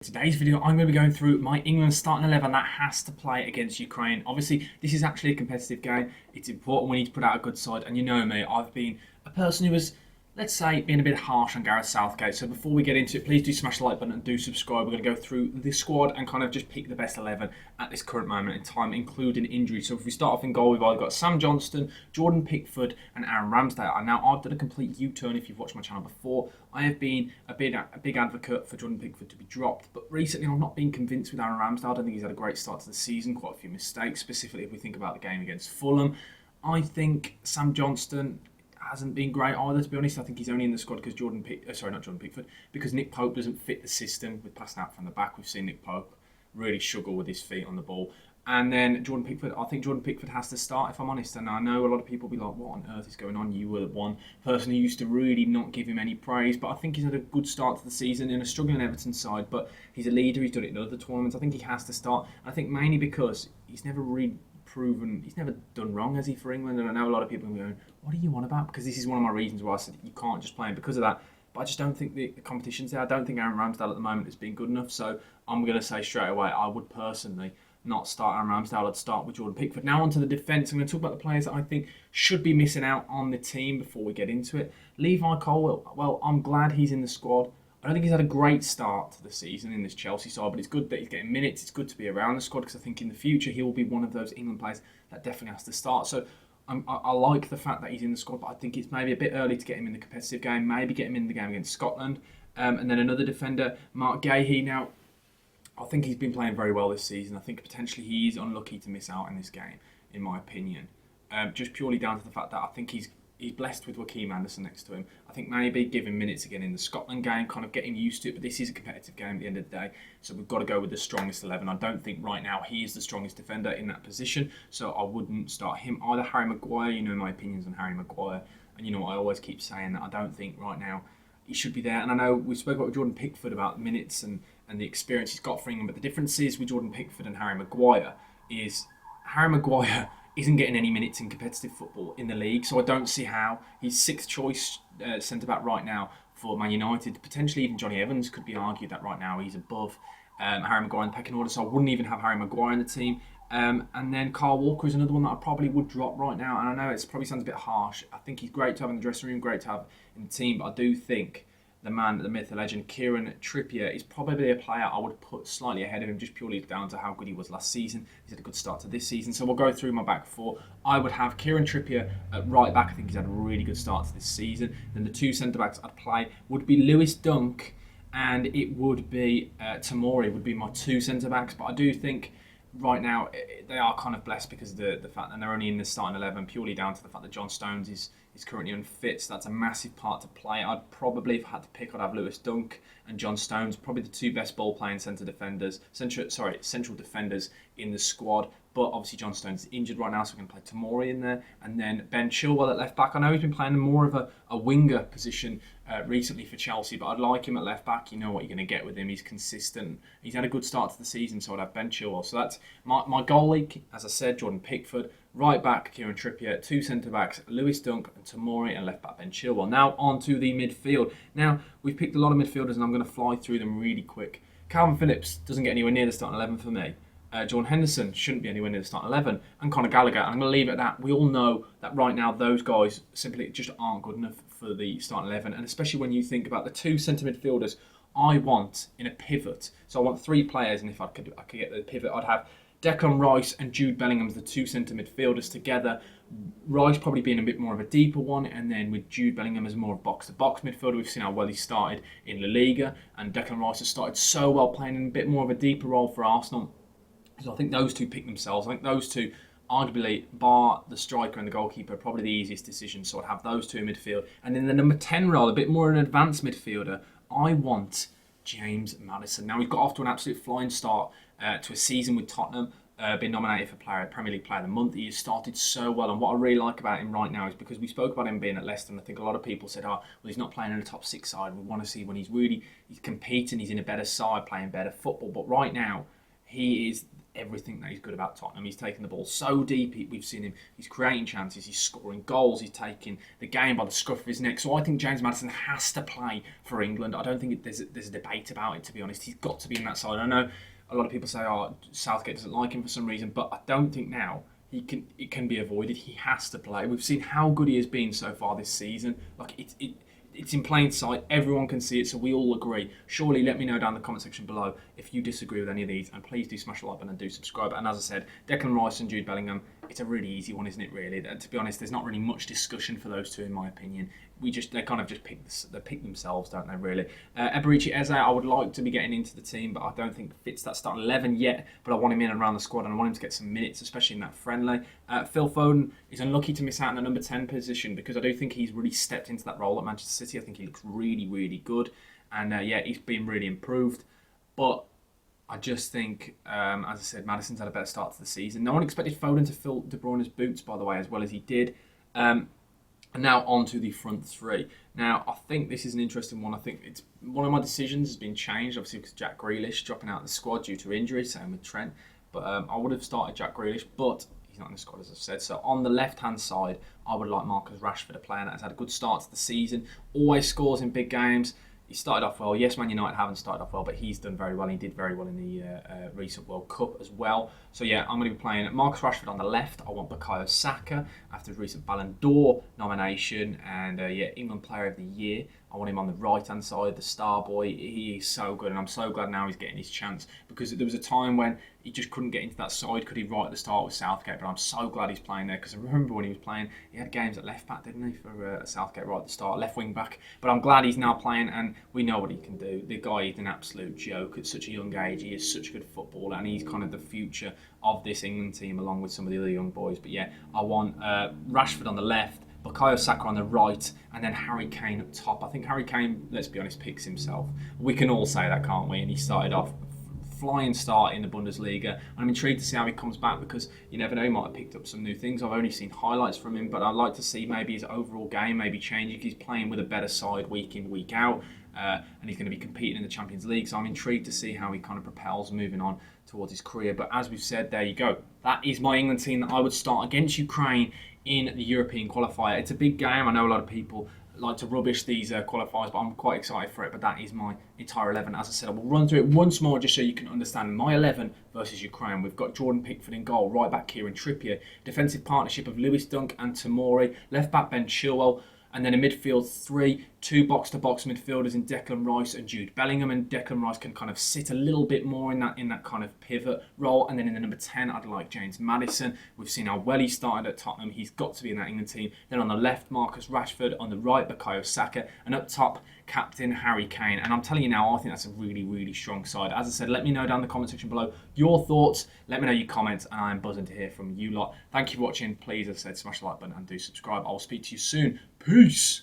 Today's video, I'm going to be going through my England starting 11 that has to play against Ukraine. Obviously, this is actually a competitive game. It's important we need to put out a good side. And you know me, I've been a person who has, let's say, been a bit harsh on Gareth Southgate. So before we get into it, please do smash the like button and do subscribe. We're going to go through the squad and kind of just pick the best 11 at this current moment in time, including injuries. So if we start off in goal, we've either got Sam Johnston, Jordan Pickford and Aaron Ramsdale. And now I've done a complete U-turn if you've watched my channel before. I have been a big advocate for Jordan Pickford to be dropped, but recently I've not been convinced with Aaron Ramsdale. I don't think he's had a great start to the season, quite a few mistakes, specifically if we think about the game against Fulham. I think Sam Johnston hasn't been great either, to be honest. I think he's only in the squad because because Nick Pope doesn't fit the system with passing out from the back. We've seen Nick Pope really struggle with his feet on the ball. And then Jordan Pickford, I think Jordan Pickford has to start, if I'm honest. And I know a lot of people will be like, what on earth is going on? You were the one person who used to really not give him any praise. But I think he's had a good start to the season in a struggling Everton side. But he's a leader, he's done it in other tournaments. I think he has to start. I think mainly because he's never really he's never done wrong, has he, for England? And I know a lot of people are going, what are you on about? Because this is one of my reasons why I said you can't just play him because of that. But I just don't think the competition's there. I don't think Aaron Ramsdale at the moment has been good enough. So I'm going to say straight away, I would personally not start Aaron Ramsdale. I'd start with Jordan Pickford. Now onto the defence. I'm going to talk about the players that I think should be missing out on the team before we get into it. Levi Colwill, well, I'm glad he's in the squad. I don't think he's had a great start to the season in this Chelsea side, but it's good that he's getting minutes. It's good to be around the squad because I think in the future he will be one of those England players that definitely has to start. So I like the fact that he's in the squad, but I think it's maybe a bit early to get him in the competitive game. Maybe get him in the game against Scotland. And then another defender, Mark Gahey. Now, I think he's been playing very well this season. I think potentially he is unlucky to miss out in this game, in my opinion. Just purely down to the fact that I think he's blessed with Joachim Andersen next to him. I think maybe give him minutes again in the Scotland game, kind of getting used to it, but this is a competitive game at the end of the day, so we've got to go with the strongest 11. I don't think right now he is the strongest defender in that position, so I wouldn't start him either. Harry Maguire, you know my opinions on Harry Maguire, and you know I always keep saying that I don't think right now he should be there. And I know we spoke about Jordan Pickford about minutes and the experience he's got for England, but the difference is with Jordan Pickford and Harry Maguire is Harry Maguire isn't getting any minutes in competitive football in the league, so I don't see how. He's sixth choice centre-back right now for Man United. Potentially even Johnny Evans could be argued that right now he's above Harry Maguire in the pecking order, so I wouldn't even have Harry Maguire in the team. And then Kyle Walker is another one that I probably would drop right now, and I know it probably sounds a bit harsh. I think he's great to have in the dressing room, great to have in the team, but I do think the man, the myth, the legend, Kieran Trippier is probably a player I would put slightly ahead of him, just purely down to how good he was last season. He's had a good start to this season, so we'll go through my back four. I would have Kieran Trippier at right back. I think he's had a really good start to this season. Then the two centre-backs I'd play would be Lewis Dunk and it would be Tamori would be my two centre-backs, but I do think right now they are kind of blessed because of the fact that they're only in the starting 11 purely down to the fact that John Stones is currently unfit, so that's a massive part to play. I'd probably, if I had to pick, I'd have Lewis Dunk and John Stones, probably the two best ball-playing central defenders in the squad. But obviously John Stones is injured right now, so we're going to play Tamori in there. And then Ben Chilwell at left back. I know he's been playing more of a winger position recently for Chelsea, but I'd like him at left back. You know what you're going to get with him. He's consistent. He's had a good start to the season, so I'd have Ben Chilwell. So that's my goalie, as I said, Jordan Pickford. Right back, Kieran Trippier. Two centre-backs, Lewis Dunk and Tamori, and left back, Ben Chilwell. Now on to the midfield. Now, we've picked a lot of midfielders, and I'm going to fly through them really quick. Calvin Phillips doesn't get anywhere near the starting 11 for me. Jordan Henderson shouldn't be anywhere near the starting 11, and Conor Gallagher. And I'm going to leave it at that. We all know that right now those guys simply just aren't good enough for the starting 11, and especially when you think about the two centre midfielders I want in a pivot. So I want three players, and if I could get the pivot, I'd have Declan Rice and Jude Bellingham as the two centre midfielders together. Rice probably being a bit more of a deeper one, and then with Jude Bellingham as more of a box-to-box midfielder. We've seen how well he started in La Liga, and Declan Rice has started so well playing in a bit more of a deeper role for Arsenal. So I think those two pick themselves. I think those two, arguably, bar the striker and the goalkeeper, are probably the easiest decision. So I'd have those two in midfield. And in the number 10 role, a bit more an advanced midfielder, I want James Maddison. Now, we've got off to an absolute flying start to a season with Tottenham, been nominated for Premier League Player of the Month. He has started so well, and what I really like about him right now is because we spoke about him being at Leicester, and I think a lot of people said, oh, well, he's not playing in a top six side. We want to see when he's competing, he's in a better side, playing better football. But right now, he is everything that he's good about Tottenham. He's taking the ball so deep. We've seen him. He's creating chances. He's scoring goals. He's taking the game by the scruff of his neck. So I think James Maddison has to play for England. I don't think there's a debate about it, to be honest. He's got to be in that side. I know a lot of people say, "Oh, Southgate doesn't like him for some reason," but I don't think now it can be avoided. He has to play. We've seen how good he has been so far this season. Like it's in plain sight. Everyone can see it, so we all agree. Surely let me know down in the comment section below if you disagree with any of these, and please do smash the like button and do subscribe. And as I said, Declan Rice and Jude Bellingham, it's a really easy one, isn't it, really? To be honest, there's not really much discussion for those two, in my opinion. They kind of just pick themselves, don't they, really? Eberici Eze, I would like to be getting into the team, but I don't think fits that starting 11 yet. But I want him in and around the squad, and I want him to get some minutes, especially in that friendly. Phil Foden is unlucky to miss out on the number 10 position, because I do think he's really stepped into that role at Manchester City. I think he looks really, really good. And he's been really improved. But I just think, as I said, Maddison's had a better start to the season. No one expected Foden to fill De Bruyne's boots, by the way, as well as he did. And now on to the front three. Now, I think this is an interesting one. I think it's one of my decisions has been changed, obviously, because Jack Grealish dropping out of the squad due to injury, same with Trent. But I would have started Jack Grealish, but he's not in the squad, as I've said. So on the left-hand side, I would like Marcus Rashford, a player that has had a good start to the season, always scores in big games. He started off well. Yes, Man United haven't started off well, but he's done very well. He did very well in the recent World Cup as well. So yeah, I'm going to be playing Marcus Rashford on the left. I want Bukayo Saka after his recent Ballon d'Or nomination, and England Player of the Year. I want him on the right-hand side, the star boy. He is so good, and I'm so glad now he's getting his chance, because there was a time when he just couldn't get into that side, could he, right at the start with Southgate, but I'm so glad he's playing there, because I remember when he was playing, he had games at left-back, didn't he, for Southgate right at the start, left wing-back, but I'm glad he's now playing, and we know what he can do. The guy is an absolute joke at such a young age. He is such a good footballer, and he's kind of the future of this England team, along with some of the other young boys. But yeah, I want Rashford on the left, Bukayo Saka on the right, and then Harry Kane up top. I think Harry Kane, let's be honest, picks himself. We can all say that, can't we? And he started off flying start in the Bundesliga. I'm intrigued to see how he comes back, because you never know, he might have picked up some new things. I've only seen highlights from him, but I'd like to see maybe his overall game maybe changing. He's playing with a better side week in, week out, and he's going to be competing in the Champions League. So I'm intrigued to see how he kind of propels moving on towards his career. But as we've said, there you go. That is my England team that I would start against Ukraine in the European Qualifier. It's a big game. I know a lot of people like to rubbish these qualifiers, but I'm quite excited for it. But that is my entire 11. As I said, I will run through it once more just so you can understand my 11 versus Ukraine. We've got Jordan Pickford in goal, right back Kieran Trippier, defensive partnership of Lewis Dunk and Tomori, left back Ben Chilwell, and then a midfield three, two box-to-box midfielders in Declan Rice and Jude Bellingham, and Declan Rice can kind of sit a little bit more in that kind of pivot role. And then in the number 10, I'd like James Maddison. We've seen how well he started at Tottenham. He's got to be in that England team. Then on the left, Marcus Rashford. On the right, Bukayo Saka. And up top, captain Harry Kane. And I'm telling you now, I think that's a really, really strong side. As I said, let me know down in the comment section below your thoughts. Let me know your comments, and I'm buzzing to hear from you lot. Thank you for watching. Please, as I said, smash the like button and do subscribe. I'll speak to you soon. Peace.